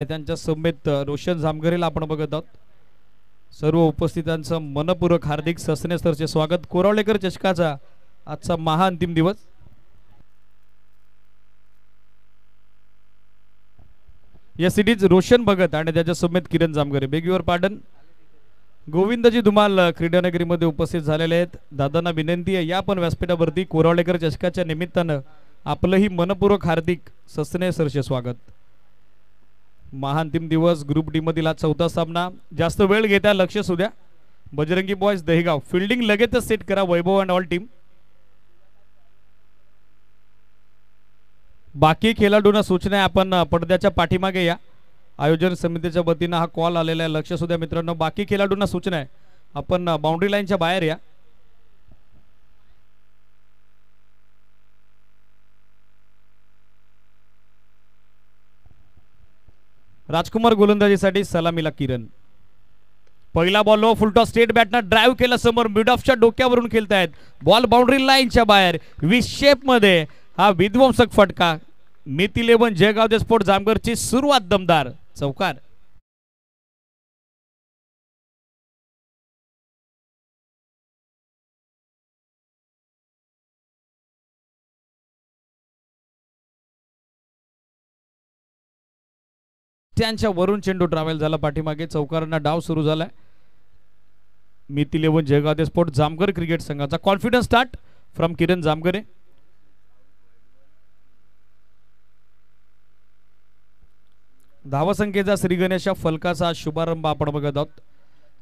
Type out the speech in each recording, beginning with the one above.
त्यांच्या समेत रोशन जामगरेला आपण बघत आहोत। सर्व उपस्थितांचं मनपूर्वक हार्दिक ससने सरचे स्वागत। कोरावळेकर चषकाचा आजचा महाअंतिम दिवस। या सिटीज रोशन भगत आणि त्याच्या समेत Kiran Jamgare. Beg your pardon. Govindji Dhumal क्रीडानगरीमध्ये उपस्थित झालेले आहेत। दादांना विनंती आहे या पण व्यासपीठावरती कोरावळेकर चषकाच्या निमित्तानं आपलंही मनपूर्वक हार्दिक ससने सरचे स्वागत। महाअंतिम दिवस ग्रुप डी मधील चौथा सामना। जास्त वेळ घेता लक्ष सुद्या। बजरंगी बॉयज दहिगाव फिल्डिंग लगेचच सेट करा। वैभव अँड ऑल टीम। बाकी खेळाडूंना सूचना आहे आपण पडद्याच्या पाठीमागे या। आयोजन समितीच्या वतीने हा कॉल आलेला आहे। लक्ष सुद्या मित्रांनो। बाकी खेळाडूंना सूचना आहे आपण बाउंड्री लाईनच्या बाहेर या। राजकुमार गोलंदाजीसाठी सलामीला किरण। पहिला बॉल लो फुलटॉस स्टेट बॅटनं ड्राइव्ह केला समोर मिड ऑफच्या डोक्यावरून खेळतायत। बॉल बाउंड्री लाईनच्या बाहेर वी शेप मध्ये हा विध्वंसक फटका। मिथ 11 जयगाव स्पोर्ट जामगरची सुरुवात दमदार चौकार। त्यांच्या वरून चेंडू ट्रॅव्हल झाला पाठीमागे। चौकारांना डाव सुरू झालाय। Myth 11 Jaigaon sport Jamnagar cricket संघाचा कॉन्फिडन्स स्टार्ट फ्रॉम किरण जामगरे। धावसंख्येचा श्री गणेशा फलकाचा शुभारंभ आपण बघत आहोत।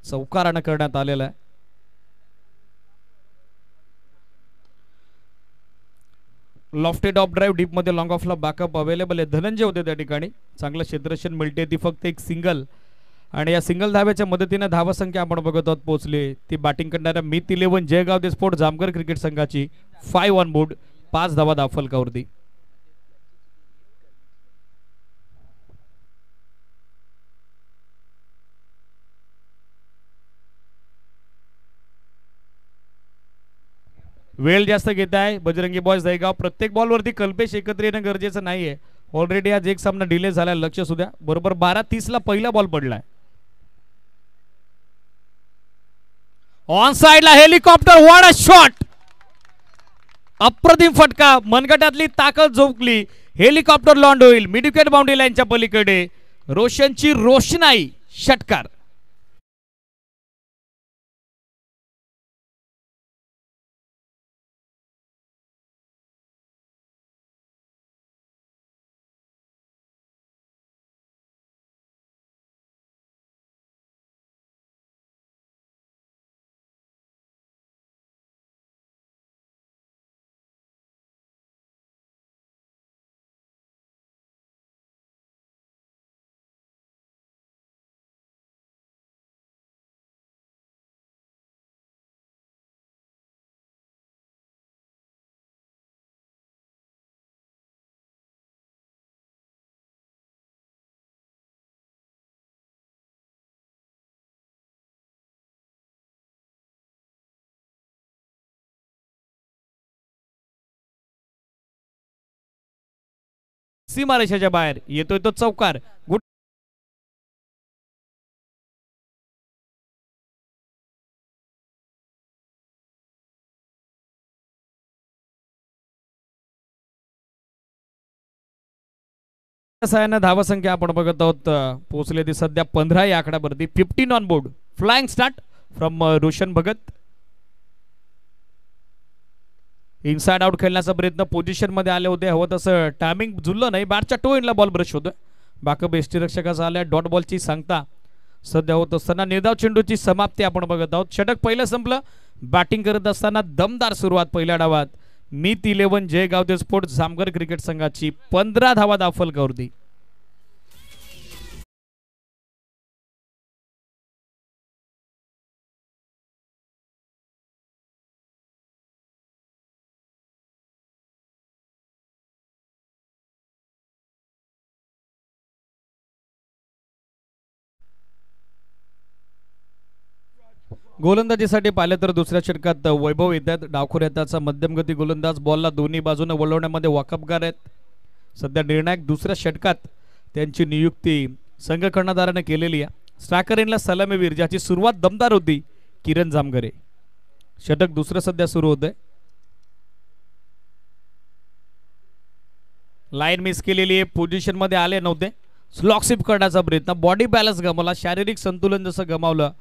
चौकारानं करण्यात आलेला आहे। लॉफ्टेड ऑफ ड्राइव्ह डीप मध्ये लॉंग ऑफला बॅकअप अवेलेबल आहे। धनंजय होते त्या ठिकाणी। चांगलं क्षेत्ररक्षण मिळते। ती फक्त एक सिंगल आणि या सिंगल धाव्याच्या मदतीने धावसंख्या आपण बघत आहोत पोहोचली ती बॅटिंग करणाऱ्या myth 11 Jaigaon sport Jamnagar cricket संघाची 5 ऑन बोर्ड। 5 धावा धावफलकावरती। वेळ जास्त घेत आहे बजरंगी बॉयज दहिगाव। प्रत्येक बॉल वरती कल्पेश एकत्र येणं गरजेचं नाहीये। ऑलरेडी आज एक सामना डिले झाला। लक्ष सुद्या बरोबर 12:30 ला पहिला बॉल पडलाय। ऑन साइडला हेलिकॉप्टर व्हाट अ शॉट। अप्रतिम फटका। मनगटातली ताकद झोपली। हेलिकॉप्टर लॉन्ड होईल मिड विकेट बाउंड्री लाईनच्या पलीकडे। रोशनची रोषणाई षटकार। सीमारेषेच्या बाहेर येतोय तो चौकार। गुड धावसंख्या आपण बघत आहोत पोहोचले ती सध्या 15 या आकड्यावरती। 15 on board. Flying start from Roshan Bhagat. Inside out खेळण्याचा प्रयत्न पोझिशन मध्ये आले होते। हवं तसं टायमिंग जुळलं नाही। बॅटच्या टो इनला बॉल ब्रश होतोय। बॅकअप यष्टीरक्षकाचा आलाय। डॉट बॉलची सांगता सध्या होत असताना निर्धाव चेंडूची समाप्ती आपण बघत आहोत। षटक पहिलं संपलं। बॅटिंग करत असताना दमदार सुरुवात पहिल्या डावात myth 11 Jaigaon sport Jamnagar cricket संघाची 15 धावा धावफलकावरती। गोलंदाजीसाठी पाहिले तर दुसऱ्या षटकात वैभव येतात। डावखोऱ्याचा मध्यमगती गोलंदाज बॉलला दोन्ही बाजूने वळवण्यामध्ये वाकबगार आहेत। सध्या निर्णायक दुसऱ्या षटकात त्यांची नियुक्ती संघ कर्णधाराने केलेली आहे. स्ट्रायकर एंडला सलामीवीर ज्याची सुरुवात दमदार होती किरण जामगरे. षटक दुसरं सध्या सुरू होतंय. लाईन मिस केलेली आहे. पोझिशन मध्ये आले नव्हते. स्लॉक स्वीप करण्याचा प्रयत्न. बॉडी बॅलन्स गमावला. शारीरिक संतुलन जसं गमावलं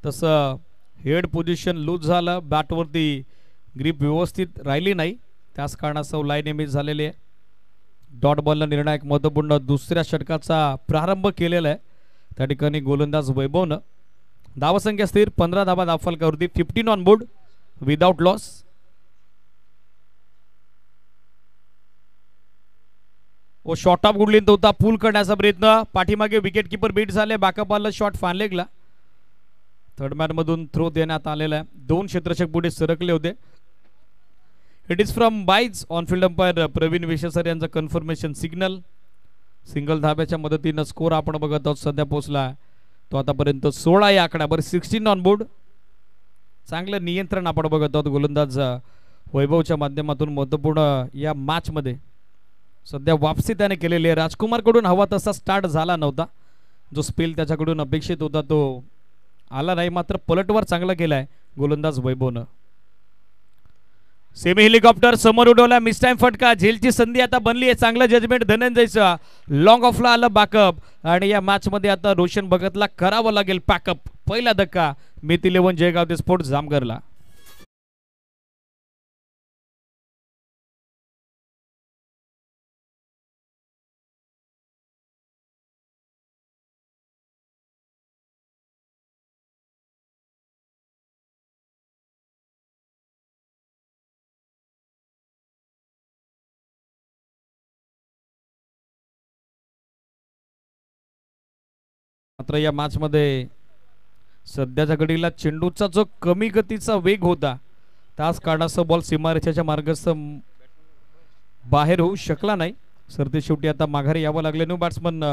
तसं हेड पोझिशन लूज झालं. बॅटवरती ग्रीप व्यवस्थित राहिली नाही. त्याच कारणास्तव लाईन मिस झालेली आहे. डॉट बॉलला निर्णायक महत्वपूर्ण दुसऱ्या षटकाचा प्रारंभ केलेला आहे. त्या ठिकाणी गोलंदाज वैभवनं धावसंख्या स्थिर 15 धावा धावफलकावरती. 15 ऑन बोर्ड विदाउट लॉस. व शॉर्ट ऑफ गुडलिंत होता. पूल करण्याचा प्रयत्न. पाठीमागे विकेट किपर बीट झाले. बॅकअप आलं शॉट फानलेगला. थर्ड मॅन मधून थ्रो देण्यात आलेला आहे. 2 क्षेत्ररक्षक पुढे सरकले होते. It is from byes. On field umpire Pravin Vishesar यांचा कन्फर्मेशन सिग्नल. सिंगल धाब्याच्या मदतीनं स्कोर आपण बघत आहोत. सध्या पोहोचला तो आतापर्यंत 16 या आकड्यावर. 16 ऑन बोर्ड. चांगलं नियंत्रण आपण बघत आहोत गोलंदाज वैभवच्या माध्यमातून. महत्वपूर्ण या मॅच मध्ये सध्या वापसी त्याने केलेली आहे. राजकुमार कडून हवा तसा स्टार्ट झाला नव्हता. जो स्पेल त्याच्याकडून अपेक्षित होता तो आला नाही. मात्र पलटवार चांगला केलाय गोलंदाज वैभवनं. सेमी हेलिकॉप्टर समोर उडवला. मिस टाइम फटका. झेलची संधी आता बनली आहे. चांगलं जजमेंट धनंजयचं. लॉंग ऑफला आलं बॅकअप. आणि या मॅच मध्ये आता रोशन भगतला करावं लागेल पॅकअप. पहिला धक्का मिथ 11 जयगाव ते स्पोर्ट्स जामगरला. मात्र या मॅच मध्ये सध्याच्या घडीला चेंडूचा जो कमी गतीचा वेग होता त्याच कारणास्तव बॉल सीमारेषेच्या मार्गस्थ बाहेर होऊ शकला नाही. सरते शेवटी आता माघारी यावं लागले. न्यू बॅट्समन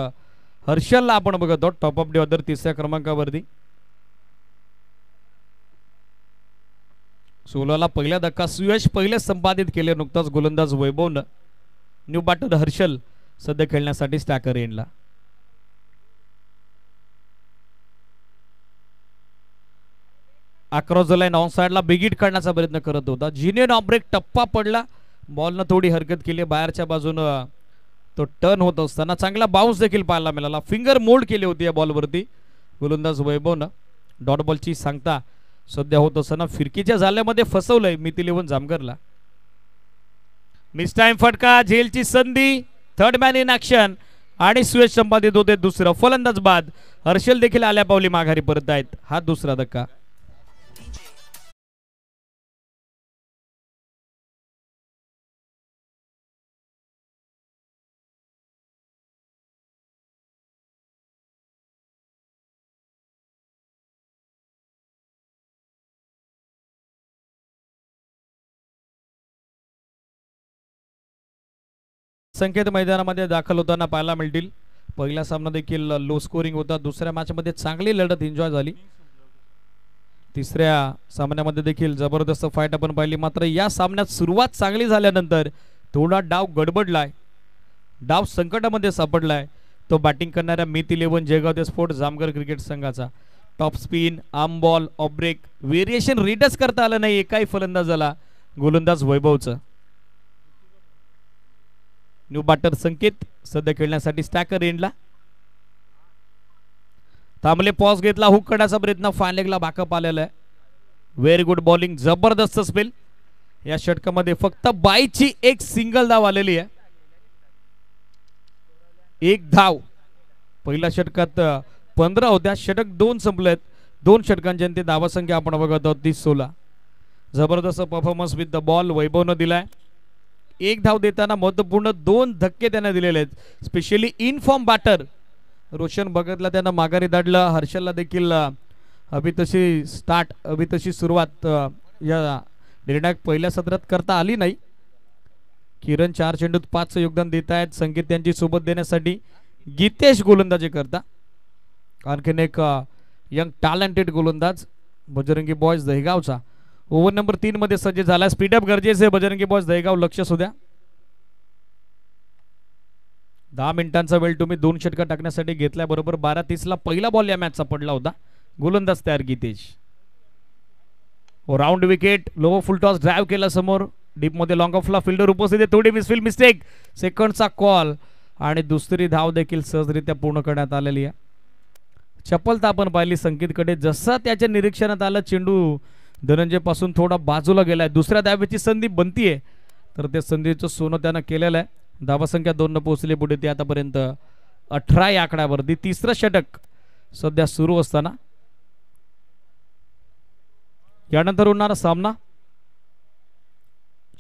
हर्षलला आपण बघत आहोत टॉप ऑफ द ऑर्डर 3ऱ्या क्रमांकावरती. 16ला पहिला धक्का. सुयश पहिले संपादित केले नुकताच गोलंदाज वैभवनं. न्यू बॅटर हर्षल सध्या खेळण्यासाठी स्ट्रायकर एंडला. अक्रॉस द लाईन ऑन साइडला बिगिट काढण्याचा प्रयत्न करत होता. जिनियन ऑफ ब्रेक टप्पा पडला. बॉलनं थोडी हरकत केली. बाहेरच्या बाजूनं तो टर्न होत असताना चांगला बाउन्स देखील पाहायला मिळाला. फिंगर मोल्ड केली होती या बॉलवरती गोलंदाज वैभवनं. डॉट बॉलची सांगता सध्या होत असताना फिरकीच्या जाल्यामध्ये फसवलंय मिथ 11 जामगरला. मिस टाइम फटका. झेलची संधी. Third man in action. आणि सुयश संपादित होते दुसरं. फलंदाज बाद. हर्षल देखील आल्या पावली माघारी परत आहेत. हा दुसरा धक्का. संकेत मैदानामध्ये दाखल होताना पाहायला मिळतील. पहिला सामना देखील लो स्कोरिंग होता. दुसऱ्या मॅच मध्ये चांगली लढत एन्जॉय झाली. तिसऱ्या सामन्यामध्ये देखील जबरदस्त फाईट आपण पाहिली. मात्र या सामन्यात सुरुवात चांगली झाल्यानंतर थोडा डाव गडबडलाय. डाव संकटामध्ये सापडलाय तो बॅटिंग करणाऱ्या मिथ 11 जयगाव ते स्पोर्ट्स जामगर क्रिकेट संघाचा. Top spin, arm ball, off break variation रीडच करता आलं नाही एकाही फलंदाजाला गोलंदाज वैभवचं. न्यू बॅटर संकेत सध्या खेळण्यासाठी स्ट्रायकर एंडला. थांबले. पॉज घेतला. हुक करण्याचा प्रयत्न. फायलेगला बॅकअप आलेला आहे. Very good bowling. जबरदस्त स्पेल. या षटकामध्ये फक्त बाईची एक सिंगल धाव आलेली आहे. एक धाव. पहिल्या षटकात 15 होत्या. षटक 2 संपलेत. 2 षटकांची अंतिम धावसंख्या आपण बघत आहोत 30-16. जबरदस्त परफॉर्मन्स विथ द बॉल वैभवनं दिलाय. एक धाव देताना महत्वपूर्ण 2 धक्के त्यांना दिलेले आहेत. Specially in form batter Roshan भगतला त्यांना माघारी धाडलं. हर्षलला देखील अभि तशी सुरुवात या निर्णायक पहिल्या सत्रात करता आली नाही. किरण 4 चेंडूत 5चं योगदान देत आहेत. संकेत त्यांची सोबत देण्यासाठी गीतेश गोलंदाजी करता. आणखीन एक यंग टॅलेंटेड गोलंदाज बजरंगी बॉयज दहेगावचा ओव्हर नंबर 3 मध्ये सज्ज झाला. स्पीडअप गरजेचे बजरंगी बॉयज दहेगाव. लक्ष सुद्या 10 मिनिटांचा वेळ तुम्ही 2 षटका टाकण्यासाठी घेतल्याबरोबर 12:30 ला पहिला बॉल या मॅचचा पडला होता. गोलंदाज तयार Geetesh. Round wicket, low full toss drive केला समोर डीप मध्ये, लॉंग ऑफला फिल्डर उपस्थित आहे, थोडी मिसफील्ड मिस्टेक, सेकंडचा कॉल आणि दुसरी धाव देखील सहजरित्या पूर्ण करण्यात आलेली आहे. चपलता आपण पाहिली संकेतकडे, जसं त्याच्या निरीक्षणात आलं चेंडू धनंजय पासून थोडा बाजूला गेलाय, दुसऱ्या धावेची संधी बनतीये, तर त्या संधीचं सोनं त्यानं केलेलं आहे. धावसंख्या 2 न पोहोचली पुढे ती आतापर्यंत 18 या आकड्यावरती. तिसरं षटक सध्या सुरू असताना यानंतर होणारा सामना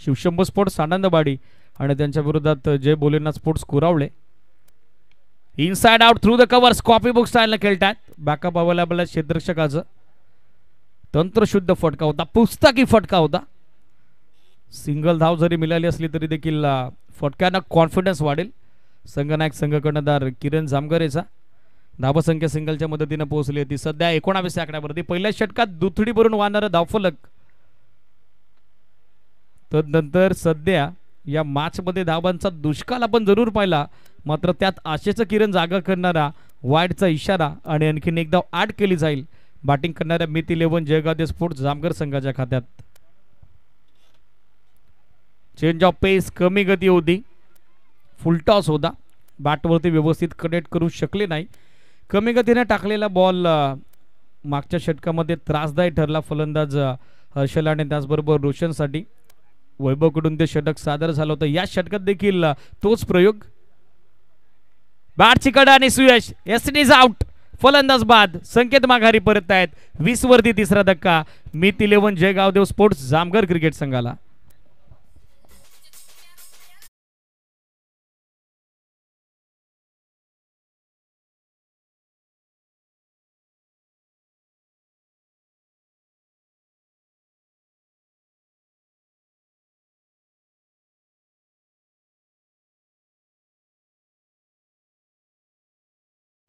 शिवशंभू स्पोर्ट्स आनंदवाडी आणि त्यांच्या विरोधात Jai Bholenath sports Kuravale. Inside out through the covers, copy book स्टाईलने खेळतात. बॅकअप अवेलेबल आहे क्षेत्ररक्षकाचं. तंत्रशुद्ध फटका होता, पुस्तकी फटका होता. सिंगल धाव जरी मिळाली असली तरी देखील फटक्यानं कॉन्फिडन्स वाढेल संघनायक संघ कर्णधार किरण जामगरेचा. धावसंख्या सिंगलच्या मदतीने पोहोचली होती सध्या 19 आकड्यावरती. पहिल्या षटकात दुथडी भरून वाहणारा धावफलक. तदनंतर सध्या या मॅच मध्ये धावांचा दुष्काळ आपण जरूर पाहिला, मात्र त्यात आशेचं किरण जागा करणारा वाईडचा इशारा आणि आणखीन एक धाव ॲड केली जाईल बॅटिंग करणाऱ्या मित 11 जयगाव स्पोर्ट्स जामगर संघाच्या खात्यात. चेंज ऑफ पेस, कमी गती होती, फुल टॉस होता, बॅटवरती व्यवस्थित कनेक्ट करू शकले नाही. कमी गतीने टाकलेला बॉल मागच्या षटकामध्ये त्रासदायक ठरला फलंदाज हर्षल आणि त्याचबरोबर रोशनसाठी. वैभवकडून ते षटक सादर झालं होतं. या षटकात देखील तोच प्रयोग. बॅटची कडा आणि सुयश, एसटीज आउट, फलंदाज बाद, संकेत माघारी परत आहेत. 20 वरती तिसरा धक्का मित 11 जयगावदेव स्पोर्ट्स जामगर क्रिकेट संघाला.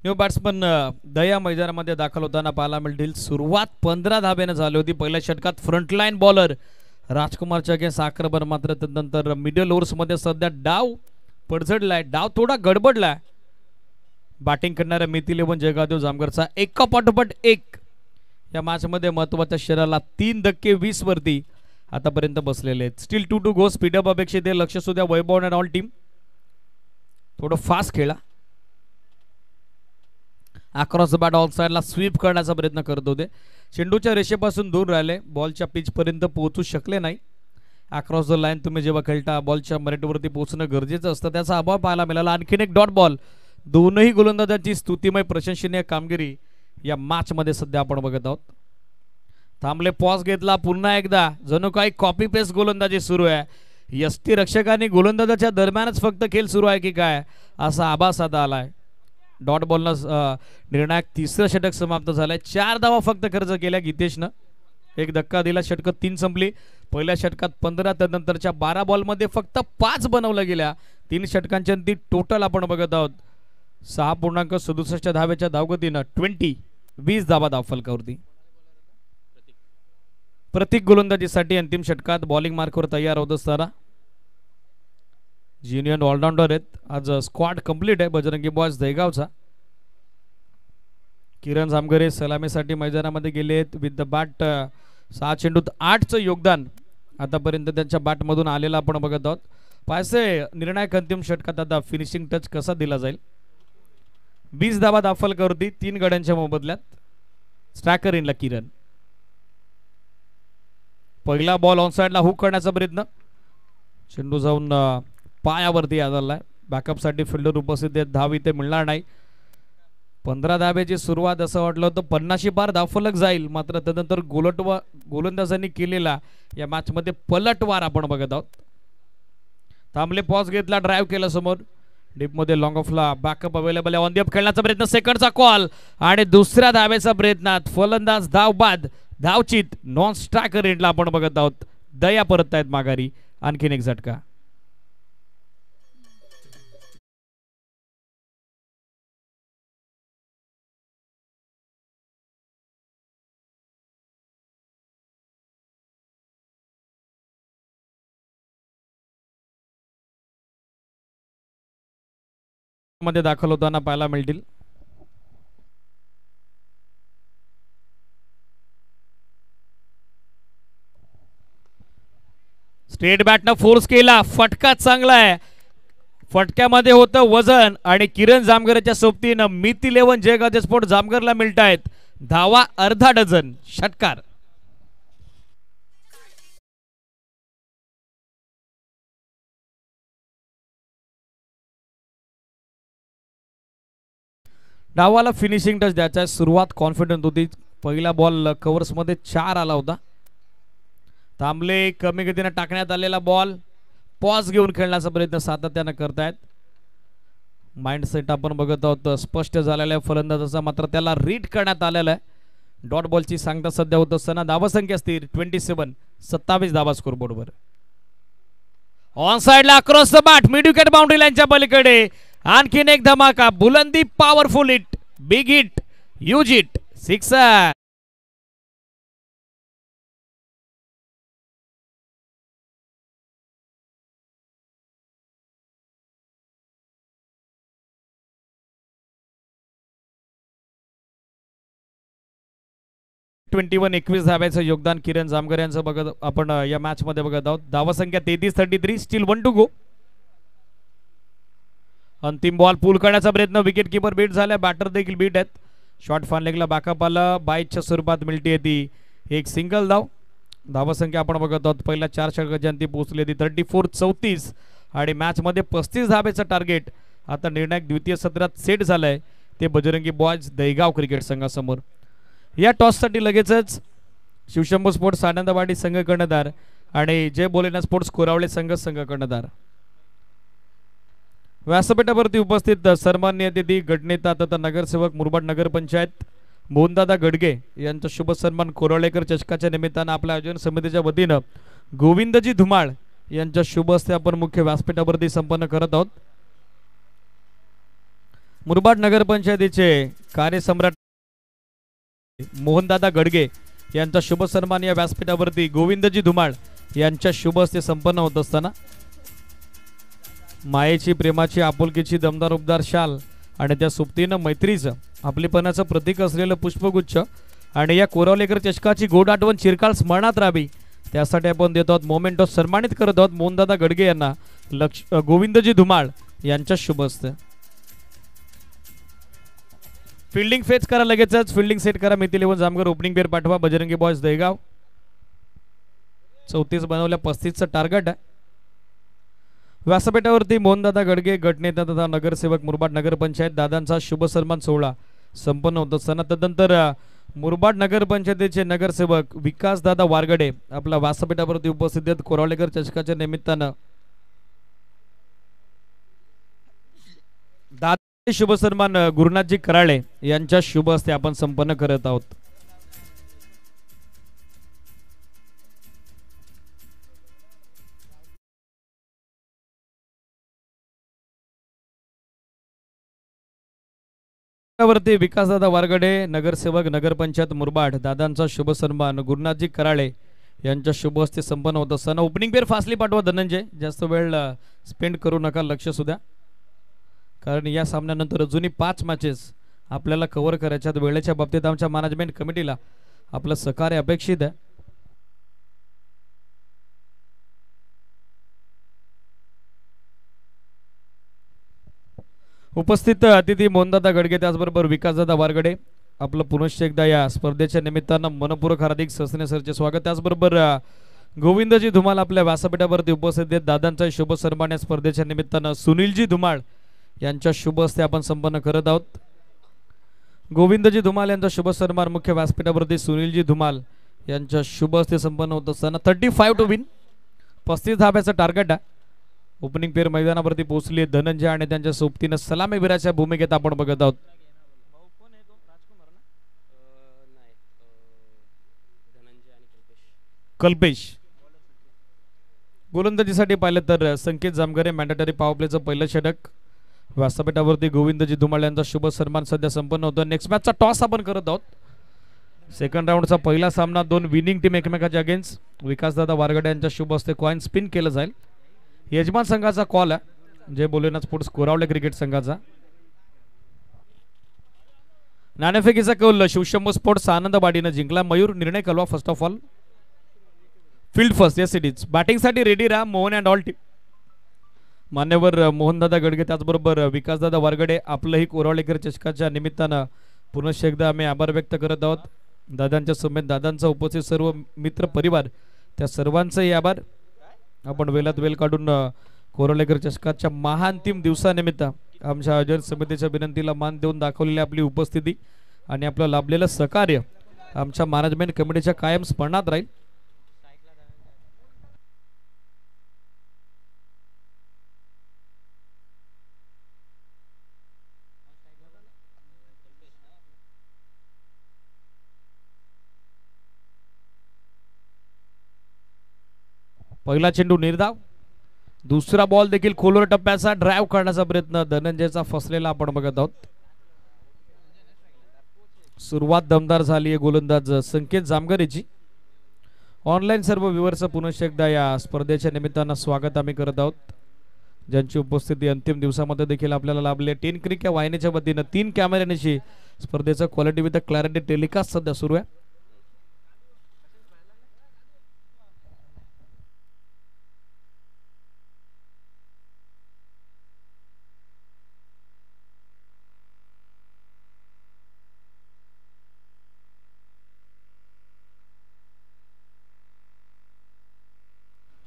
न्यू बॅट्समन दया मैदानामध्ये दाखल होताना पाहायला मिळतील. सुरुवात 15 धाब्याने झाली होती. पहिल्या षटकात फ्रंटलाईन बॉलर राजकुमारच्या अगेन्स्ट आक्रमण, मात्र त्यानंतर मिडल ओव्हर्स मध्ये सध्या डाव पडझडलाय, डाव थोडा गडबडलाय. बॅटिंग करणाऱ्या मित 11 जयगावदेव जामगरचा एका पाठोपाठ एक या मॅच मध्ये महत्वाच्या शहराला 3 धक्के 20 वरती आतापर्यंत बसलेले आहेत. स्टील 2 गो, स्पीडअप अपेक्षित आहे. लक्ष सुद्धा वैभव आणि ऑल टीम थोडं फास्ट खेळा. अक्रॉस द बॅट ऑल साइडला स्वीप करण्याचा प्रयत्न करत होते. चेंडूच्या रेषेपासून दूर राहिले, बॉलच्या पिच पर्यंत पोहोचू शकले नाही. अक्रॉस द लाईन तुम्ही जेव्हा खेळता बॉलच्या मरेटवरती पोहोचणं गरजेचं असतं, त्याचा अभाव पाहायला मिळाला. आणखीन एक डॉट बॉल. दोनही गोलंदाजांची स्तुतिमय प्रशंसनीय कामगिरी या मॅच मध्ये सध्या आपण बघत आहोत. थांबले, पॉज घेतला, पुन्हा एकदा जणू काही कॉपी पेस्ट गोलंदाजी सुरू आहे. यष्टी रक्षकांनी गोलंदाजाच्या दरम्यानच फक्त खेळ सुरू आहे की काय असा आभास आता आलाय. डॉट बॉलनं निर्णायक तिसरं षटक समाप्त झालंय. 4 धावा फक्त खर्च केल्या गीतेशनं, एक धक्का दिला, षटक 3 संपली. पहिल्या षटकात 15, त्यानंतरच्या 12 बॉलमध्ये फक्त 5 बनवल्या गेल्या. 3 षटकांच्या अंती टोटल आपण बघत आहोत 6.67 धावेच्या धावगतीनं 20 धावा धावफलकावरती. प्रत्येक गोलंदाजीसाठी अंतिम षटकात बॉलिंग मार्कवर तयार होत असताना ज्युनियर ऑलराऊंडर आहेत. आज स्क्वॉड कंप्लीट आहे बजरंगी बॉयज दहेगावचा. किरण जामगरे सलामीसाठी मैदानामध्ये गेले आहेत विथ द बॅट. 6 चेंडूत 8चं योगदान आतापर्यंत त्यांच्या बॅटमधून आलेलं आपण बघत आहोत. पायसे निर्णायक अंतिम षटकात आता फिनिशिंग टच कसा दिला जाईल. 20 धावा धावफलकावरती 3 गड्यांच्या मोबदल्यात. स्ट्रायकर इनला किरण. पहिला बॉल ऑन साइडला हुक करण्याचा प्रयत्न, चेंडू जाऊन पायावरती आदळलाय. बॅकअपसाठी फिल्डर उपस्थित आहेत, धाव इथे मिळणार नाही. 15 धाब्याची सुरुवात असं वाटलं होतं 50 पार धावफलक जाईल, मात्र त्यानंतर गोलंदाजांनी केलेला या मॅच मध्ये पलटवार आपण बघत आहोत. थांबले, पॉज घेतला, ड्राईव्ह केला समोर डीप मध्ये, लॉंग ऑफला बॅकअप अवेलेबल आहे. ऑन दी अप खेळण्याचा प्रयत्न, सेकंडचा कॉल आणि दुसऱ्या धाब्याच्या प्रयत्नात फलंदाज धाव बाद, धावचित नॉन स्ट्रायकर एंडला आपण बघत आहोत. दया परत आहेत माघारी, आणखीन एक झटका. मध्ये दाखल होताना पाहायला मिळतील. स्ट्रेट बॅटनं फोर्स केला, फटका चांगला आहे. फटक्यामध्ये होतं वजन आणि किरण जामगरच्या सोबतीनं मिथ 11 जय गाजस्फोट जामगरला मिळत आहेत. धावा अर्धा डझन, षटकार. डावाला फिनिशिंग टच द्यायचा आहे. सुरुवात कॉन्फिडंट होती. पहिला बॉल कव्हर्स मध्ये 4 आला होता. तांबले कमी गतीने टाकण्यात आलेला बॉल पॉज घेऊन खेळण्याचा प्रयत्न सातत्याने करतायत. माइंडसेट आपण बघत आहोत स्पष्ट झालेला आहे फलंदाजाचा, मात्र त्याला रीड करण्यात आलेला आहे. डॉट बॉलची सांगता सध्या होत असताना धावसंख्या स्थिर 27, 27 धावा स्कोरबोर्डवर. ऑन साइडला across the bat, mid wicket boundary लाईनच्या पलीकडे आणखीन एक धमाका. बुलंदी, powerful hit, big hit, huge hit, sixer. Twenty 21 धाब्याचं योगदान किरण जामगर यांचं बघत आपण या मॅच मध्ये बघत आहोत. धावसंख्या 33-33, स्टील 1 to go. अंतिम बॉल पूल करण्याचा प्रयत्न, विकेट किपर बीट झाला, बॅटर देखील बीट आहेत. शॉर्ट फान लेगला बॅकअप आला, बाईच्या स्वरूपात मिळते ती एक सिंगल धाव. धावसंख्या आपण बघत आहोत पहिल्या 4 षटकांची पोहोचली ती 34-34 आणि मॅच मध्ये 35 धाब्याचं टार्गेट आता निर्णायक द्वितीय सत्रात सेट झालंय. ते बजरंगी बॉयज दहीगाव क्रिकेट संघासमोर. या टॉससाठी लगेचच शिवशंभू स्पोर्ट्स आनंदवाडी संघ कर्णधार आणि जय भोलेनाथ स्पोर्ट्स कोरावळे संघ कर्णधार. व्यासपीठावरती उपस्थित सन्माननीय अतिथी गटनेता तथा नगरसेवक मुरबाड नगरपंचायत मोहनदादा गडगे यांचा शुभ सन्मान कोरावळेकर चषकाच्या निमित्तानं आपल्या आयोजन समितीच्या वतीनं गोविंदजी धुमाळ यांच्या शुभ हस्ते आपण मुख्य व्यासपीठावरती संपन्न करत आहोत. मुरबाड नगरपंचायतीचे कार्यसम्राट मोहनदादा गडगे यांचा शुभ सन्मान या व्यासपीठावरती गोविंदजी धुमाळ यांच्या शुभ हस्ते संपन्न होत असताना मायेची, प्रेमाची, आपुलकीची दमदार उबदार शाल आणि त्या सोबतीनं मैत्रीचं, आपलेपणाचं प्रतीक असलेलं पुष्पगुच्छ आणि या कोरावलेकर चषकाची गोड आठवण चिरकाळ स्मरणात राहावी त्यासाठी आपण देत आहोत मोमेंटो सन्मानित करत आहोत मोहनदादा गडगे यांना गोविंदजी धुमाळ यांच्या शुभ हस्ते. फिल्डिंग फेच करा, लगेचच फिल्डिंग सेट करा. मिथ 11 जामगर ओपनिंग पेअर पाठवा. बजरंगी बॉयज दहीगाव 34 बनवल्या, 35चं टार्गेट आहे. व्यासपीठावरती मोहनदादा गडगे गटनेता तथा नगरसेवक मुरबाड नगरपंचायत दादांचा शुभ सन्मान सोहळा संपन्न होत असताना तदनंतर मुरबाड नगरपंचायतीचे नगरसेवक विकासदादा वारगडे आपल्या व्यासपीठावरती उपस्थित आहेत. कोरावलेकर चषकाच्या निमित्तानं दादा शुभ सन्मान गुरुनाथजी कराळे यांच्या शुभ हस्ते आपण संपन्न करत आहोत. वरती विकासदादा वारगडे नगरसेवक नगरपंचायत मुरबाड दादांचा शुभ सन्मान गुरुनाथजी कराळे यांच्या शुभ हस्ते संपन्न होत असताना ओपनिंग पेअर फास्टली पाठवा. धनंजय जास्त वेळ स्पेंड करू नका, लक्ष सुद्धा, कारण या सामन्यानंतर अजूनही 5 मॅचेस आपल्याला कव्हर करायच्या. वेळेच्या बाबतीत आमच्या मॅनेजमेंट कमिटीला आपलं सहकार्य अपेक्षित आहे. उपस्थित अतिथी मोहनदादा गडगे त्याचबरोबर विकासदादा वारगडे आपलं पुनश्च एकदा या स्पर्धेच्या निमित्तानं मनपूर्वक हार्दिक सस्ने सरचे स्वागत. त्याचबरोबर गोविंदजी धुमाळ आपल्या व्यासपीठावरती उपस्थित आहेत. दादांचा शुभ सन्मान या स्पर्धेच्या निमित्तानं सुनीलजी धुमाळ यांच्या शुभ हस्ते आपण संपन्न करत आहोत. गोविंदजी धुमाळ यांचा शुभ सन्मान मुख्य व्यासपीठावरती सुनीलजी धुमाळ यांच्या शुभ हस्ते संपन्न होत असताना 35 टू विन 35 धाब्याचं टार्गेट आहे. ओपनिंग पेअर मैदानावरती पोहोचली धनंजय आणि त्यांच्या सोबतीनं सलामीवीराच्या भूमिकेत आपण बघत आहोत. कल्पेश गोलंदाजीसाठी पाहिलं तर संकेत जामगरे मॅन्डेटरी पॉवर प्लेचं पहिलं षटक. व्यासपीठावरती गोविंदजी धुमाळ यांचा शुभ सन्मान सध्या संपन्न होतो. नेक्स्ट मॅचचा टॉस आपण करत आहोत. सेकंड राऊंडचा पहिला सामना 2 विनिंग टीम एकमेकाच्या अगेन्स्ट. विकासदादा वारगडे यांच्या शुभ हस्ते कॉइन स्पिन केलं जाईल. यजमान संघाचा कॉल आहे जय भोलेनाथ स्पोर्ट्स कोरावळे क्रिकेट संघाचा. नाणेफेकीचा कौल शिवशंभू स्पोर्ट्स आनंदवाडीनं जिंकला. मयूर निर्णय कलवा first of all field first. Yes it is. बॅटिंगसाठी रेडी राहा मोहन अँड ऑल टीम. मान्यवर मोहनदादा गडगे त्याचबरोबर विकासदादा वारगडे आपलंही कोरावळेकर चषकाच्या निमित्तानं पुनश्च एकदा आम्ही आभार व्यक्त करत आहोत. दादांच्या समेत दादांचा उपस्थित सर्व मित्र परिवार त्या सर्वांचाही आभार. आपण वेळात वेळ काढून कोरावळेकर चषकाच्या महाअंतिम दिवसानिमित्त आमच्या आयोजन समितीच्या विनंतीला मान देऊन दाखवलेली आपली उपस्थिती आणि आपलं लाभलेलं सहकार्य आमच्या मॅनेजमेंट कमिटीच्या कायम स्मरणात राहील. पहिला चेंडू निर्धाव. दुसरा बॉल देखील खोलवर टप्प्याचा ड्राइव्ह करण्याचा प्रयत्न धनंजयचा फसलेला आपण बघत आहोत. सुरुवात दमदार झाली आहे गोलंदाज संकेत जामगरेची. ऑनलाईन सर्व व्ह्यूअर्सचं पुनश्च एकदा या स्पर्धेच्या निमित्तानं स्वागत आम्ही करत आहोत, ज्यांची उपस्थिती अंतिम दिवसामध्ये देखील आपल्याला लाभली. 10 क्रिक या वाहिनीच्या वतीनं 3 कॅमेऱ्यानिशी स्पर्धेचा क्वालिटी विथ क्लॅरिटी टेलिकास्ट सध्या सुरू आहे.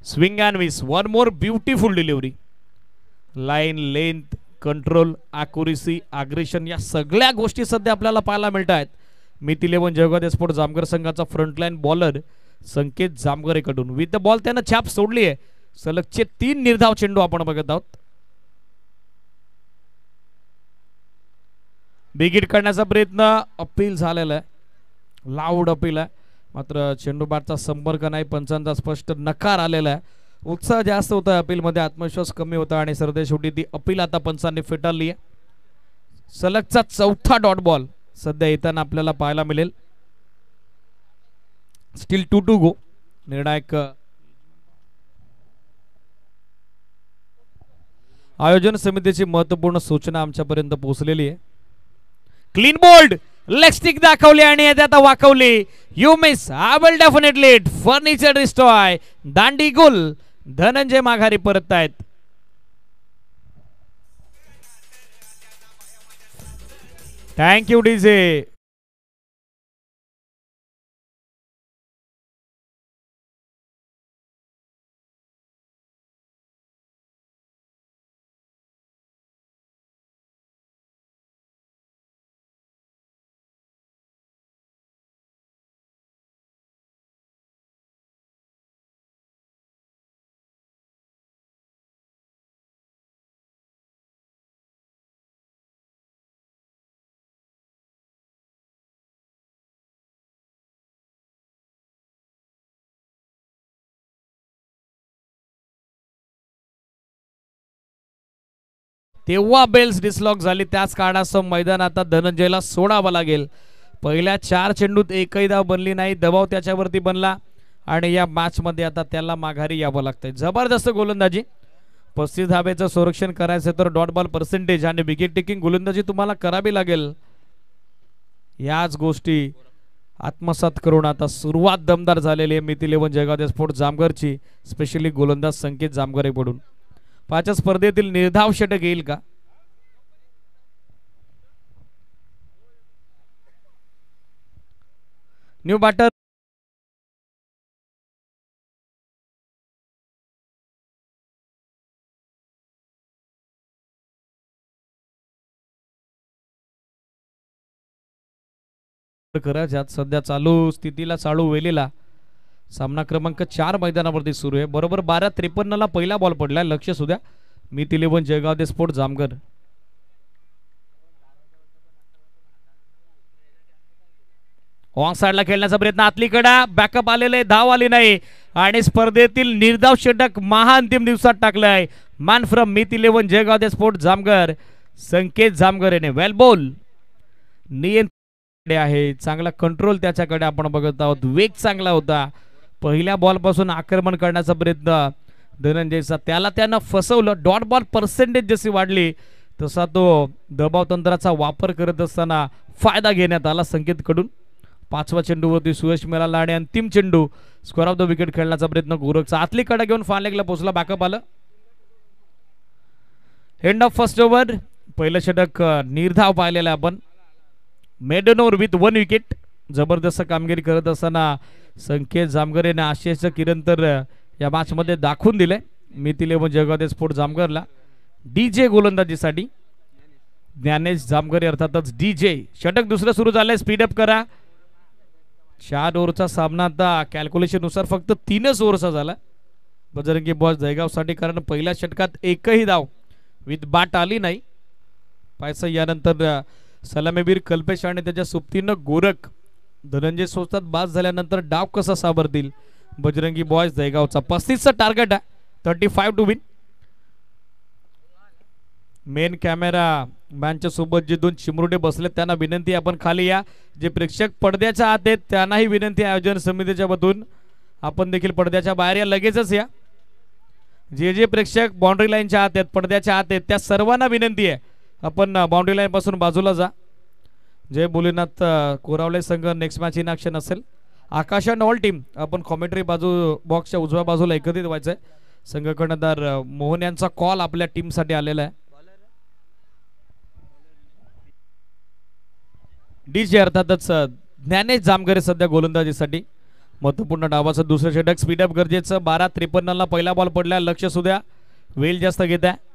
Swing and miss. One more beautiful delivery. Line length control accuracy aggression या सगळ्या गोष्टी सध्या आपल्याला पाहायला मिळत आहेत. मिथ 11 जळगाव स्पोर्ट जामगर संघाचा फ्रंटलाईन बॉलर संकेत जामगरेकडून विथ द बॉल त्यानं छाप सोडली आहे. सलगचे 3 निर्धाव चेंडू आपण बघत आहोत. बिगिट करण्याचा प्रयत्न अपील झालेला आहे. लाऊड अपील आहे, मात्र चेंडू बॅटचा संपर्क नाही. पंचांचा स्पष्ट नकार आलेला आहे. उत्साह जास्त होता अपील मध्ये, आत्मविश्वास कमी होता आणि सरदे शेवटी ती अपील आता पंचांनी फेटाळली आहे. सलगचा 4था डॉट बॉल सध्या येताना आपल्याला पाहायला मिळेल. Still 2 to go. निर्णायक आयोजन समितीची महत्वपूर्ण सूचना आमच्यापर्यंत पोहोचलेली आहे. क्लीन बोल्ड लेग स्टिक दाखवली आणि आता वाकवली. You miss. I will definitely it. Furniture destroy. दांडी गुल. धनंजय माघारी परत आहेत. Thank you DJ. तेव्हा बेल्स डिसलॉक झाली. त्याच कारणास्तव मैदान आता धनंजयला सोडावं लागेल. पहिल्या 4 चेंडूत एकही धाव बनली नाही. दबाव त्याच्यावरती बनला आणि या मॅच मध्ये आता त्याला माघारी यावं लागतंय. जबरदस्त गोलंदाजी. 35 धावेचं संरक्षण करायचं तर डॉट बॉल पर्सेंटेज आणि विकेट टेकिंग गोलंदाजी तुम्हाला करावी लागेल. याच गोष्टी आत्मसात करून आता सुरुवात दमदार झालेली आहे मिथ 11 जळगाव स्पोर्ट जामगरची. स्पेशली गोलंदाज संकेत जामगरे पडून 5 स्पर्धेतील निर्धाव षटक येईल का? न्यू बॅटर करा, ज्यात सध्या चालू स्थितीला चालू वेळेला सामना क्रमांक 4 मैदानावरती सुरू आहे. बरोबर 12:53 ला पहिला बॉल पडलाय. लक्ष सुद्या मिथ 11 जळगाव स्पोर्ट जामगर. ऑन साइडला खेळण्याचा प्रयत्न. आतलीकडा बॅकअप आलेले, धाव आली नाही आणि स्पर्धेतील निर्धाव षटक महाअंतिम दिवसात टाकलाय. Man from Mith 11 Jalgaon sport Jamgar Sanket Jamgar याने वेल बॉल नियंत्रण आहे. चांगला कंट्रोल त्याच्याकडे आपण बघत आहोत. वेग चांगला होता. पहिल्या बॉल पासून आक्रमण करण्याचा प्रयत्न धनंजयचा, त्याला त्यानं फसवलं. डॉट बॉल पर्सेंटेज जशी वाढली तसा तो दबाव तंत्राचा वापर करत असताना फायदा घेण्यात आला संकेतकडून. 5व्या चेंडूवरती सुयश मिळाला आणि अंतिम चेंडू स्कोअर ऑफ द विकेट खेळण्याचा प्रयत्न गोरखचा आतली कडा घेऊन फानलेगला पोहोचला. बॅकअप आलं. End of first over. पहिलं षटक निर्धाव पाहिलेलं आपण. Maiden over with 1 wicket. जबरदस्त कामगिरी करत असताना संकेत जामगरेने आशिष किरण तर या मॅच मध्ये दाखवून दिले. मिथिले व जगादे स्पोर्ट जामगरला डीजे गोलंदाजीसाठी ज्ञानेश जामगरे अर्थातच डीजे. षटक दुसरं सुरू झालंय. स्पीडअप करा. 4 ओव्हरचा सामना आता कॅल्क्युलेशन नुसार फक्त 3च ओव्हरचा झाला बजरंगी बॉस जयगावसाठी, कारण पहिल्या षटकात एकही धाव विथ बॅट आली नाही. पायसा यानंतर सलामीवीर कल्पेश आणि त्याच्या सुप्तीनं गोरख धनंजय सोबत बाद झाल्यानंतर डाव कसा सावरतील बजरंगी बॉयज जयगावचा. 35चं टार्गेट आहे. 35 टू विन. मेन कॅमेरा मॅनच्या सोबत जे 2 चिमरुडे बसले त्यांना विनंती आपण खाली या. जे प्रेक्षक पडद्याच्या आत आहेत त्यांनाही विनंती आयोजन समितीच्या वतीतून आपण देखील पडद्याच्या बाहेर या. लगेचच या. जे प्रेक्षक बाउंड्री लाईनच्या आत आहेत पडद्याच्या आत आहेत त्या सर्वांना विनंती आहे आपण बाउंड्री लाईन पासून बाजूला जा. जय भोलेनाथ कोरावले संघ नेक्स्ट मॅच इन ॲक्शन असेल. आकाश अँड ऑल टीम आपण कॉमेंट्री बाजू बॉक्सच्या उजव्या बाजूला एकत्रित व्हायचंय. संघ कर्णधार मोहन यांचा कॉल आपल्या टीमसाठी आलेला आहे. डीजे अर्थातच ज्ञानेश जामगरे सध्या गोलंदाजीसाठी. महत्वपूर्ण डावाचं दुसरं षटक. स्पीडअप गरजेचं. 12:53 पहिला बॉल पडला. लक्ष सुद्या वेल जास्त घेत आहे.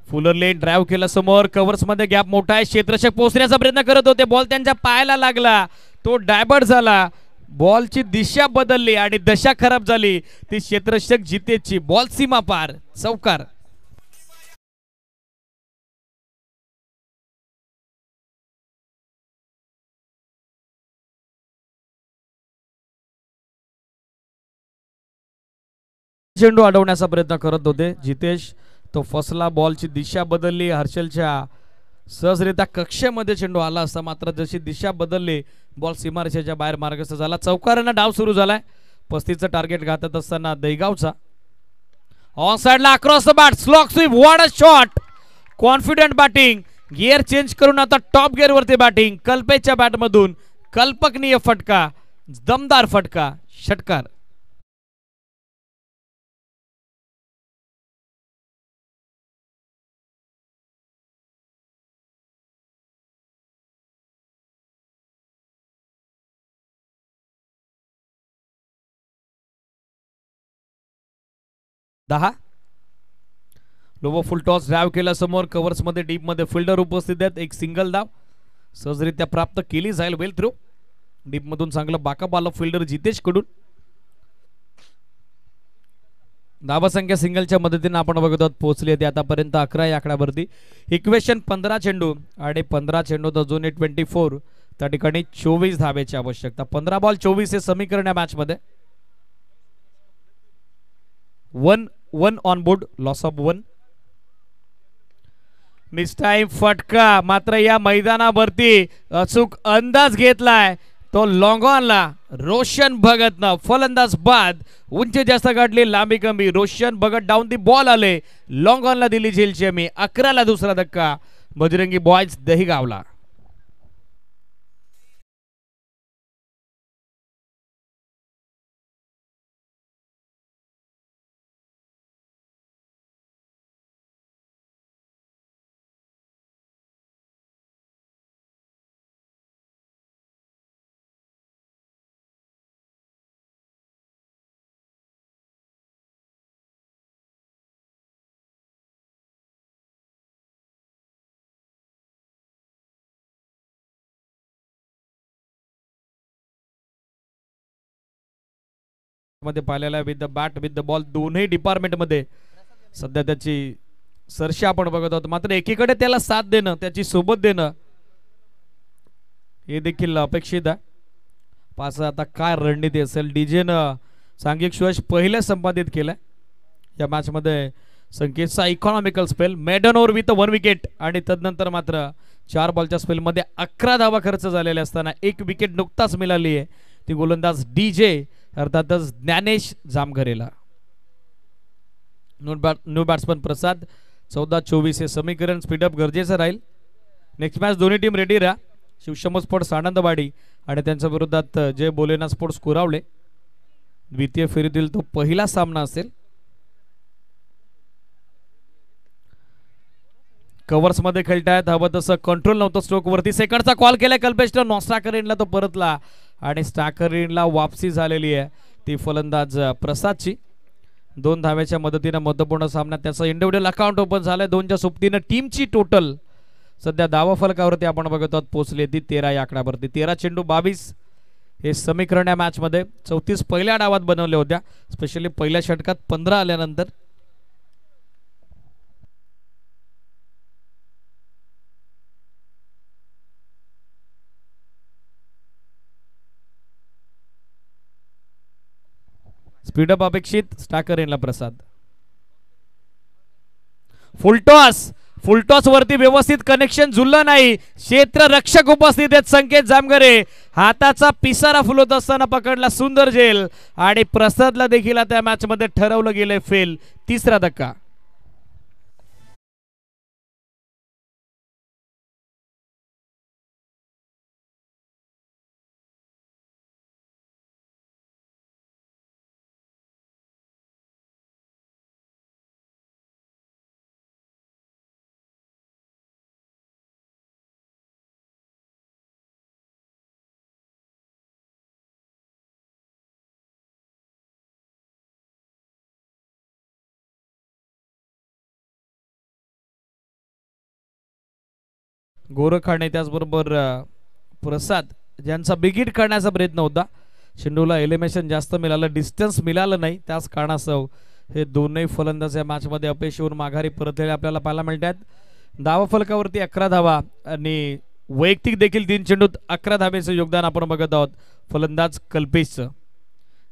फुलर लेन ड्राइव्ह केला समोर. कव्हर्स मध्ये गॅप मोठा आहे. क्षेत्ररक्षक पोहोचण्याचा प्रयत्न करत होते. बॉल त्यांच्या पायाला लागला. तो डायबर्ट झाला. बॉलची दिशा बदलली आणि दशा खराब झाली ती क्षेत्ररक्षक जितेशची. बॉल सीमा पार. चौकार. चेंडू अडवण्याचा प्रयत्न करत होते जितेश. तो फसला. बॉलची दिशा बदलली. हर्षलच्या सहजरित्या कक्षेमध्ये चेंडू आला असता मात्र जशी दिशा बदलली बॉल सीमारेषेच्या बाहेर मार्गस्थ झाला. चौकारांना डाव सुरू झालाय. 35चं टार्गेट घातत असताना दैगावचा ऑन साइडला across the bat slog sweep. What a shot. Confident batting. Gear change करून आता टॉप गिअर वरती बॅटिंग. कल्पेशच्या बॅट मधून कल्पकनीय फटका. दमदार फटका. षटकार. दहा. लोबो फुल टॉस ड्राइव्ह केला समोर. कव्हर्स मध्ये डीप मध्ये फिल्डर उपस्थित आहेत. एक सिंगल धाव सहजरित्या प्राप्त केली जाईल. वेल थ्रू. डीप मधून चांगलं बाकअप आलं फिल्डर जितेश कडून. धावसंख्या सिंगलच्या मदतीने आपण बघत आहोत पोहोचली आहे आतापर्यंत 11 या आकड्यावरती. इक्वेशन 15 चेंडू आणि 15 चेंडू अजून 24. त्या ठिकाणी 24 धावेची आवश्यकता. 15 बॉल 24 हे समीकरण या मॅच मध्ये. 1 on board. Loss of 1. Miss time फटका. मात्र या मैदानावरती अचूक अंदाज घेतलाय तो लॉंग ऑनला रोशन भगतनं. फलंदाज बाद. उंची जास्त गाठली. लांबी कमी. Roshan Bhagat down the ball आले. लॉंग ऑनला दिली झेलची मी. 11ला दुसरा धक्का बजरंगी बॉयज दहिगावला. मध्ये पाहिलेला with the bat with the ball दोन्ही डिपार्टमेंट मध्ये सध्या त्याची सरशी आपण बघत आहोत. मात्र एकीकडे त्याला साथ देणं त्याची सोबत देणं हे देखील अपेक्षित आहे. पास आता काय रणनीती असेल. डीजेनं सांघिक यश पहिल्या संपादित केलंय या मॅच मध्ये. संकेतचा economical spell. Maiden over with 1 wicket आणि तदनंतर मात्र 4 बॉलच्या स्पेल मध्ये 11 धावा खर्च झालेले असताना 1 विकेट नुकताच मिळाली आहे. ती गोलंदाज डीजे अर्थातच ज्ञानेश जामगरेला. न्यू बॅट्समन प्रसाद. 14-24 हे समीकरण. स्पीडअप गरजेचं राहील. नेक्स्ट मॅच दोन्ही टीम रेडी राहा. शिवशंभू स्पोर्ट्स आनंदवाडी आणि त्यांच्या विरोधात जय बोलेना स्पोर्ट्स कुरावले. द्वितीय फेरीतील तो पहिला सामना असेल. कव्हर्स मध्ये खेळतायत. हवं तसं कंट्रोल नव्हतं स्ट्रोक वरती. सेकंडचा कॉल केलाय कल्पेशला. नॉस्टाकरीनला तो परतला आणि स्टाकरीनला वापसी झालेली आहे ती फलंदाज प्रसादची. 2 धाव्याच्या मदतीने महत्वपूर्ण सामन्यात त्याचं इंडिव्हिज्युअल अकाउंट ओपन झालंय. 2च्या सोबतीनं टीमची टोटल सध्या धावा फलकावरती आपण बघत आहोत पोहोचली ती 13 या आकड्यावरती. 13 चेंडू 22 हे समीकरण या मॅच मध्ये. 34 पहिल्या डावात बनवल्या होत्या. स्पेशली पहिल्या षटकात 15 आल्यानंतर. स्पीडअप अपेक्षित. स्टाकरेनला प्रसाद. फुलटॉस वरती व्यवस्थित कनेक्शन जुळलं नाही. क्षेत्ररक्षक उपस्थित आहेत संकेत जामगरे. हाताचा पिसारा फुलत असताना पकडला सुंदर झेल आणि प्रसादला देखील त्या मॅच मध्ये ठरवलं गेलंय फेल. 3रा धक्का. गोरखाने त्याचबरोबर प्रसाद ज्यांचा बिगिट करण्याचा प्रयत्न होता. चेंडूला एलिमिनेशन जास्त मिळालं. डिस्टन्स मिळालं नाही. त्याच कारणास्तव हे दोनही फलंदाज या मॅच मध्ये अपयशी होऊन माघारी परतलेले आपल्याला पाहायला मिळतात. धावा फलकावरती 11 धावा आणि वैयक्तिक देखील 3 चेंडूत 11 धावेचं योगदान आपण बघत आहोत फलंदाज कल्पेशचं.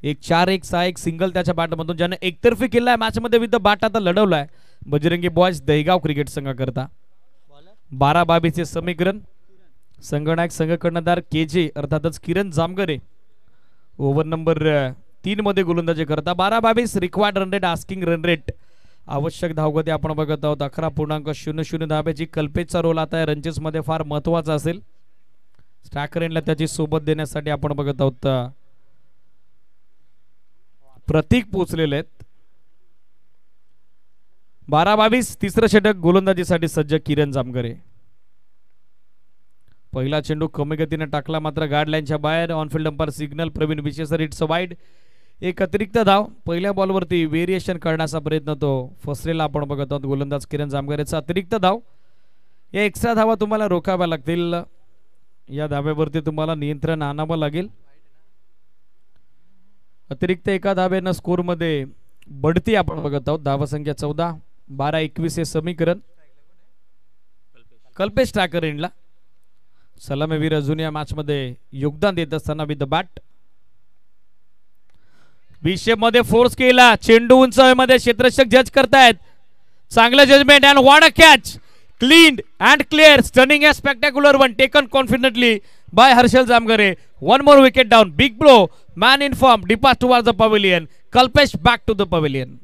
एक 4-1 6-1 सिंगल त्याच्या बॅटमधून ज्याने एकतर्फी केलाय मॅच मध्ये विथ द बॅट आता लढवलाय बजरंगी बॉयज दहीगाव क्रिकेट संघाकरता. 12-22 समीकरण. संघनायक संघ कर्णधार KJ अर्थातच किरण जामगरे ओव्हर नंबर 3 मध्ये गोलंदाजी करता. 12-22 required run rate asking run rate आवश्यक धावगती आपण बघत आहोत 11.00 धाब्याची. कल्पेशचा रोल आता रंचेस मध्ये फार महत्वाचा असेल. स्टॅकरेनला त्याची सोबत देण्यासाठी आपण बघत आहोत प्रतीक पोचलेले आहेत. 12-22 तिसरं षटक गोलंदाजीसाठी सज्ज किरण जामगरे. पहिला चेंडू कमी गतीने टाकला मात्र गार्डलाईनच्या बाहेर. On field umpire signal. प्रवीण विशेषर इट्स वाईड. एक अतिरिक्त धाव. पहिल्या बॉलवरती व्हेरिएशन करण्याचा प्रयत्न तो फसलेला आपण बघत आहोत गोलंदाज किरण जामगरेचा. अतिरिक्त धाव. या एक्स्ट्रा धावा तुम्हाला रोखाव्या लागतील. या धाव्यावरती तुम्हाला नियंत्रण आणावं लागेल. अतिरिक्त एका धावेनं स्कोर मध्ये बढती आपण बघत आहोत. धावा संख्या 14. 12-21 हे समीकरण. कल्पेश स्टॅकरेनला सलामीवीर अजून या मॅच मध्ये योगदान देत असताना विथ द बॅट. विषय मध्ये फोर्स केला. चेंडू उंच हवेमध्ये क्षेत्ररक्षक जज करतायत. चांगलं judgement and what a catch. Clean and clear. Stunning a spectacular one taken confidently by Harshal Jamgare. One more wicket down. Big blow. Man in form. Depart towards the pavilion. Kalpesh back to the pavilion.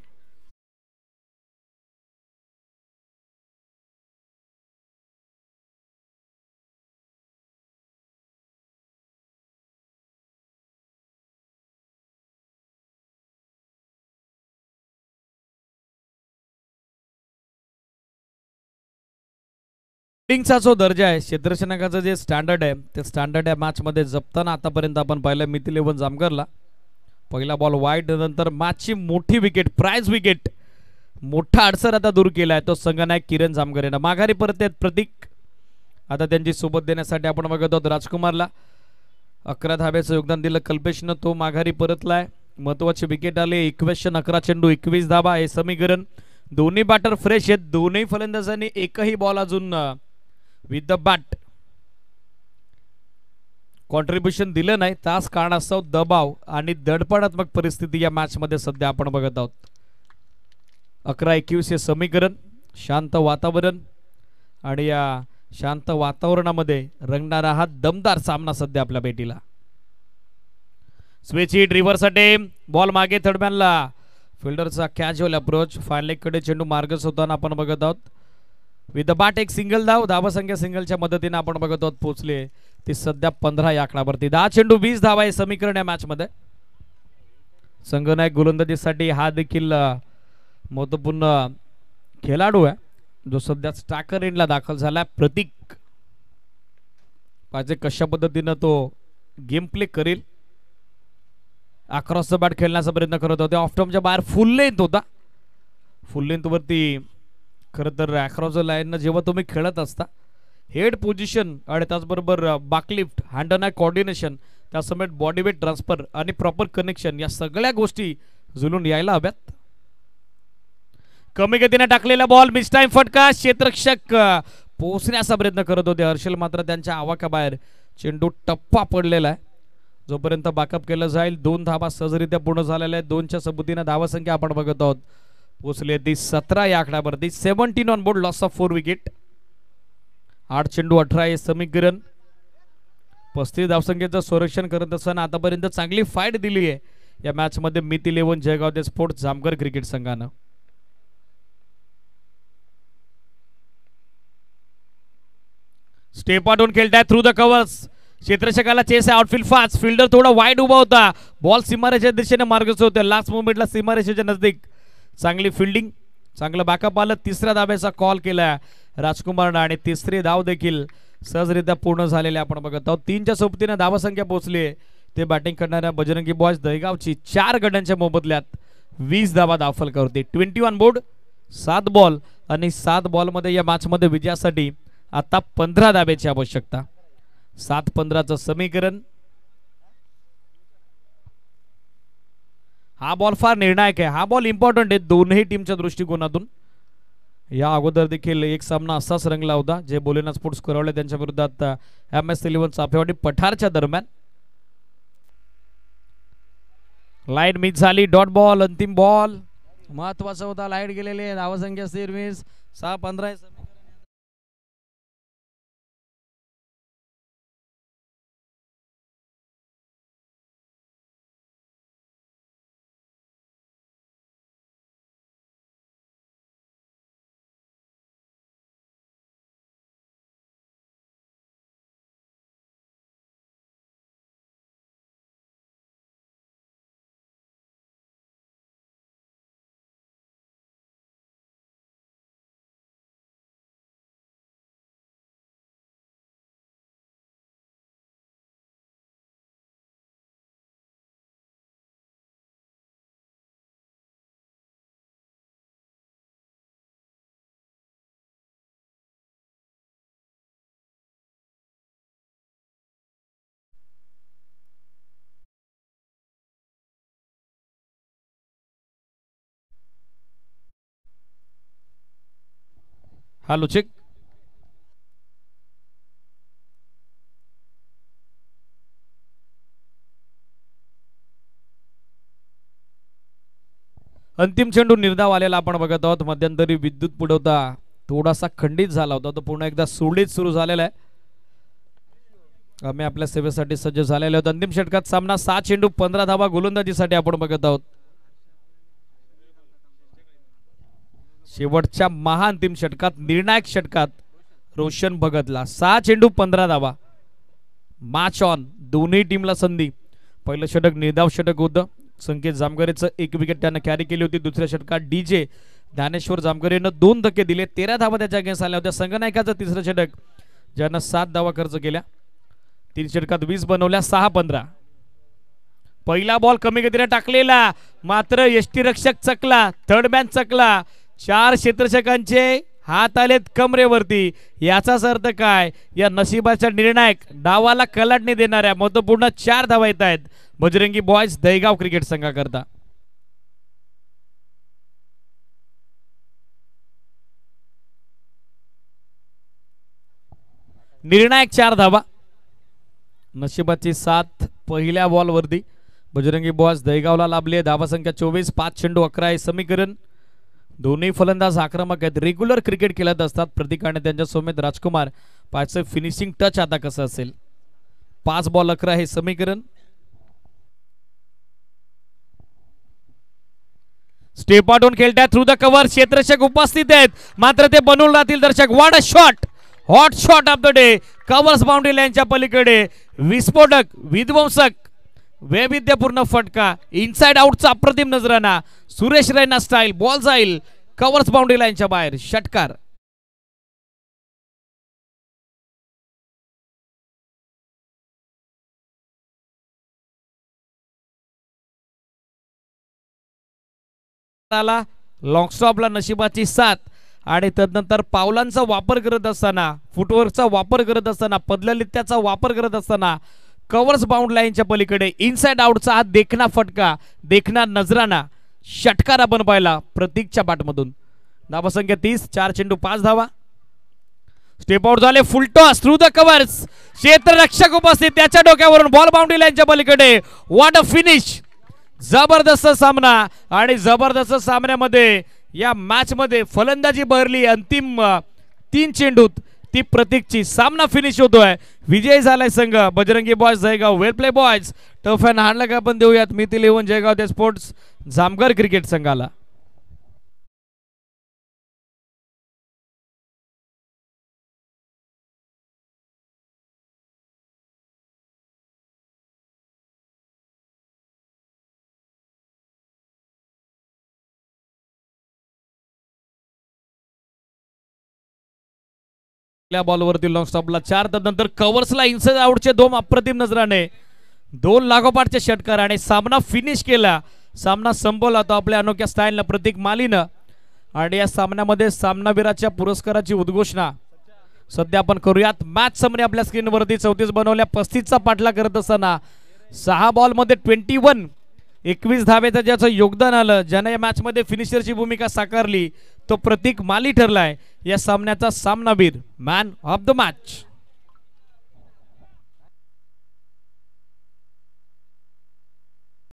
चा जो दर्जा आहे क्षेत्ररक्षकाचा जे standard आहे ते standard या match मध्ये जपताना आतापर्यंत आपण पाहिलं मिथिल एवन जामगरला. पहिला बॉल वाईड नंतर मॅचची मोठी विकेट प्राइज विकेट मोठा अडसर आता दूर केलाय तो संघनायक किरण जामगरेनं. माघारी परत आहेत प्रतीक. आता त्यांची सोबत देण्यासाठी आपण बघत आहोत राजकुमारला. 11 धाब्याचं योगदान दिलं कल्पेशनं. तो माघारी परतलाय. महत्वाची विकेट आली. इक्वेशन 11 चेंडू 21 धाबा हे समीकरण. दोन्ही बॅटर फ्रेश आहेत. दोन्ही फलंदाजांनी एकही बॉल अजून विथ द बॅट कॉन्ट्रीब्युशन दिलं नाही. त्याच कारणास्तव दबाव आणि दडपणात्मक परिस्थिती या मॅच मध्ये सध्या आपण बघत आहोत. 11-21 हे समीकरण. शांत वातावरण आणि या शांत वातावरणामध्ये रंगणारा हा दमदार सामना सध्या आपल्या भेटीला. Switch hit reverse attempt. Ball मागे थर्डमॅनला फिल्डरचा कॅज्युअल अप्रोच. फायनल कडे चेंडू मार्गच होताना आपण बघत आहोत. विथ द बॅट एक सिंगल धाव. धावसंख्या सिंगलच्या मदतीने आपण बघत आहोत पोहोचले ती सध्या 15 या आकड्यावरती. 10 चेंडू 20 धावा हे समीकरण या मॅच मध्ये. संघनायक गोलंदाजीसाठी हा देखील महत्वपूर्ण खेळाडू आहे जो सध्या स्ट्रायकर एंडला दाखल झाला. प्रतीक पाहिजे कशा पद्धतीनं तो गेम प्ले करेल. अक्रॉस द बॅट खेळण्याचा प्रयत्न करत होते. ऑफ स्टंपच्या बाहेर फुल लेंथ होता. फुल लेंथ वरती खरं तर अक्रॉस द लाईन जेव्हा तुम्ही खेळत असता हेड पोझिशन आणि त्याचबरोबर backlift hand and eye coordination त्यासमेत बॉडी वेट ट्रान्सफर आणि प्रॉपर कनेक्शन या सगळ्या गोष्टी जुळून यायला हव्यात. कमी गतीने टाकलेला बॉल मिस टाइम फटका. क्षेत्ररक्षक पोहोचण्याचा प्रयत्न करत होते. हर्षल मात्र त्यांच्या आवाक्याबाहेर. चेंडू टप्पा पडलेला आहे. जोपर्यंत बॅकअप केलं जाईल 2 धावा सहजरित्या पूर्ण झालेल्या आहेत. 2च्या सबुतीने धावसंख्या आपण बघत आहोत पोहोचले ती 17 या आकड्यावरती. 17 on board. Loss of 4 wicket. 8 चेंडू 18 हे समीकरण. 35 धावसंख्येचं संरक्षण करत असताना आतापर्यंत चांगली फाईट दिली आहे या मॅच मध्ये मित 11 जयगाव दे स्पोर्ट्स जामगर क्रिकेट संघानं. स्टेप आउट खेळताय थ्रू द कव्हर्स. क्षेत्ररक्षकाला चेस आहे. Outfield fast. फिल्डर थोडा वाईड उभा होता. बॉल सीमारेषेच्या दिशेने मार्गस्थ होते. लास्ट मोमेंटला सीमारेषेच्या नजदीक चांगली फिल्डिंग चांगलं बॅकअप आलं. 3ऱ्या धाब्याचा कॉल केला राजकुमारनं आणि 3री धाव देखील सहजरित्या पूर्ण झालेले आपण बघत आहोत. 3च्या सोबतीने धावसंख्या पोहोचली. ते बॅटिंग करणाऱ्या बजरंगी बॉयज दहेगावची 4 गड्यांच्या मोबदल्यात 20 धावा दाखल करते. 20 ऑन बोर्ड. 7 बॉल आणि 7 बॉलमध्ये या मॅच मध्ये विजयासाठी आता 15 धाब्याची आवश्यकता. 7-15चं समीकरण. हा बॉल फार निर्णायक आहे. हा बॉल इम्पॉर्टंट आहे दोन्ही टीमच्या दृष्टिकोनातून. या अगोदर देखील एक सामना असाच रंगला होता जे बोलेना स्पोर्ट्स करवले त्यांच्या विरोधात MS11 चाफेवाडी पठारच्या दरम्यान. लाईन मिस झाली. Dot ball. अंतिम बॉल महत्वाचा होता. लाईट गेलेले. धावसंख्या स्थिर 20. 6-15 हॅलो चेक. अंतिम चेंडू निर्धाव आलेला आपण बघत आहोत. मध्यंतरी विद्युत पुरवठा थोडासा खंडित झाला होता तो पुन्हा एकदा सुरळीत सुरू झालेला आहे. आम्ही आपल्या सेवेसाठी सज्ज झालेले आहोत. अंतिम षटकात सामना 6 चेंडू 15 धावा गोलंदाजीसाठी आपण बघत आहोत. शेवटच्या महाअंतिम षटकात निर्णायक षटकात रोशन भगतला 6 चेंडू 15 धावा. Match on. दोन्ही टीमला संधी. पहिलं षटक निर्धाव षटक होतं. संकेत जामगरेचं 1 विकेट त्यानं कॅरी केली होती. दुसऱ्या षटकात DJ ज्ञानेश्वर जामगरेनं 2 धक्के दिले. 13 धावा त्याच्या अगेन्स्ट आल्या होत्या. संघनायकाचं तिसरं षटक ज्यानं 7 धावा खर्च केल्या. 3 षटकात 20 बनवल्या. 6-15. पहिला बॉल कमी गतीने टाकलेला मात्र यष्टीरक्षक चकला. थर्ड मॅन चकला. 4 क्षेत्ररक्षकांचे हात आलेत कमरेवरती. याचाच अर्थ काय? या नशिबाच्या निर्णायक डावाला कलाटणी देणाऱ्या महत्वपूर्ण 4 धावा येत आहेत बजरंगी बॉयज दहेगाव क्रिकेट संघाकरता. निर्णायक 4 धावा. नशिबाची साथ पहिल्या बॉलवरती बजरंगी बॉयज दहेगावला लाभले. धावा संख्या 24. 5 चेंडू 11 हे समीकरण. दोन्ही फलंदाज आक्रमक आहेत. रेग्युलर क्रिकेट खेळत असतात. प्रतीक आणि त्यांच्या सोबत राजकुमार. पाचचं फिनिशिंग टच आता कसं असेल. 5 बॉल 11 हे समीकरण. स्टेप आउटून खेळतात थ्रू द कव्हर. क्षेत्ररक्षक उपस्थित आहेत मात्र ते बनवून राहतील दर्शक. What a shot, hot shot of the day. Covers boundary लाईनच्या पलीकडे विस्फोटक, विध्वंसक, वैविध्यपूर्ण फटका. इनसाइड आउटचा अप्रतिम नजराना. सुरेश रैना स्टाईल. बॉल जाईल कव्हर्स बाउंड्री लाईनच्या बाहेर. षटकार. लॉंग स्टॉपला नशिबाची साथ आणि तदनंतर पावलांचा वापर करत असताना, फुटवर्कचा वापर करत असताना, पदललित्याचा वापर करत असताना कव्हर्स बाउंड लाईनच्या पलीकडे इनसाइड आउटचा हा देखना फटका, देखना नजराना. षटकार आपण पाहिला प्रतीकच्या बॅटमधून. धावसंख्या 30, 4 चेंडू 5 धावा. स्टेप आउट झाले. Full toss through the covers. क्षेत्ररक्षक उपस्थित त्याच्या डोक्यावरून बॉल बाउंड्री लाईनच्या पलीकडे. What a finish. जबरदस्त सामना आणि जबरदस्त सामन्यामध्ये या मॅच मध्ये फलंदाजी बहरली. अंतिम 3 चेंडूत ती प्रतीकची. सामना फिनिश होतोय. विजय झालाय संघ Bajrangi boys Jaigaon. Well play boys. Tough and hard luck आपण देऊयात मिथिल 11 जयगाव ते स्पोर्ट्स जामगर क्रिकेट संघाला. बॉलवरती लॉंग स्टॉपला 4. त्यानंतर कव्हर्सला इनसाइड आउटचे 2 अप्रतिम नजराने. 2 लागोपाठचे षटकार आणि सामना फिनिश केला. सामना संपवला तो आपल्या अनोख्या स्टाईलनं प्रतीक मालीनं. आणि या सामन्यामध्ये सामनावीराच्या पुरस्काराची उद्घोषणा सध्या आपण करूयात. मॅच समरी आपल्या स्क्रीनवरती 34 बनवल्या. 35चा पाठला करत असताना 6 बॉलमध्ये 21 धावेचं ज्याचं योगदान आलं, ज्याने या मॅच मध्ये फिनिशरची भूमिका साकारली, तो प्रतीक माली ठरलाय या सामन्याचा सामनावीर, मॅन ऑफ द मॅच.